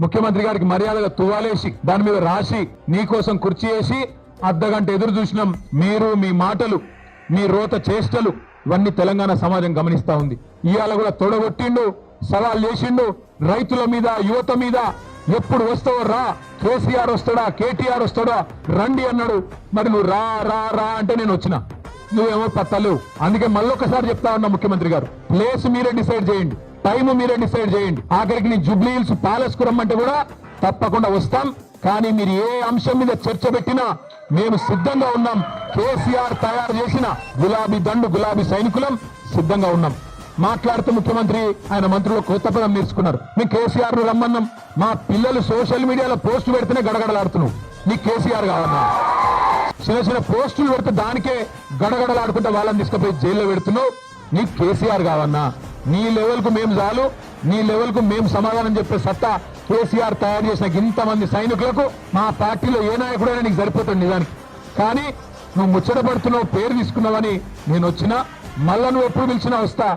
ముఖ్యమంత్రి గారికి మర్యాదగా తువాలేసి దాని మీద రాసి నీకోసం కుర్చీ వేసి అర్ధగంట ఎదురు చూసినాం. మీరు మీ మాటలు, మీ రోత చేష్టలు ఇవన్నీ తెలంగాణ సమాజం గమనిస్తా ఉంది. ఇవాళ కూడా తొడగొట్టిండు, సవాల్ చేసిండు రైతుల మీద, యువత మీద. ఎప్పుడు వస్తావో రా, కేసీఆర్ వస్తాడా, కేటీఆర్ వస్తాడా, రండి అన్నాడు. మరి నువ్వు రా రా రా అంటే నేను వచ్చిన, నువ్వేమో పత్తలేవు. అందుకే మళ్ళొకసారి చెప్తా ఉన్నా ముఖ్యమంత్రి గారు, ప్లేస్ మీరే డిసైడ్ చేయండి, టైం మీరే డిసైడ్ చేయండి. ఆఖరికి నీ జూబ్లీ హిల్స్ ప్యాలెస్ కు రమ్మంటే కూడా తప్పకుండా వస్తాం. కానీ మీరు ఏ అంశం మీద చర్చ పెట్టినా మేము సిద్ధంగా ఉన్నాం. కేసీఆర్ తయారు చేసిన గులాబీ దండు, గులాబీ సైనికులం సిద్ధంగా ఉన్నాం. మాట్లాడుతూ ముఖ్యమంత్రి ఆయన మంత్రులు కొత్త పదం నేర్చుకున్నారు. మేము కేసీఆర్ ను రమ్మన్నాం. మా పిల్లలు సోషల్ మీడియాలో పోస్ట్ పెడితేనే గడగడలాడుతున్నావు. నీకు కేసీఆర్ కావన్నా? చిన్న చిన్న పోస్టులు పెడితే దానికే గడగడలాడుకుంటే వాళ్ళని తీసుకుపోయి జైల్లో పెడుతున్నావు. నీకు కేసీఆర్ కావన్నా? నీ లెవెల్ కు మేము చాలు, నీ లెవెల్ కు మేము సమాధానం చెప్పే సత్తా కేసీఆర్ తయారు చేసిన ఇంతమంది సైనికులకు మా పార్టీలో ఏ నాయకుడైనా నీకు సరిపోతుంది నిజానికి. కానీ నువ్వు ముచ్చట పడుతున్నావు, పేరు తీసుకున్నావని నేను వచ్చినా, మళ్ళా నువ్వు ఎప్పుడు పిలిచినా వస్తా.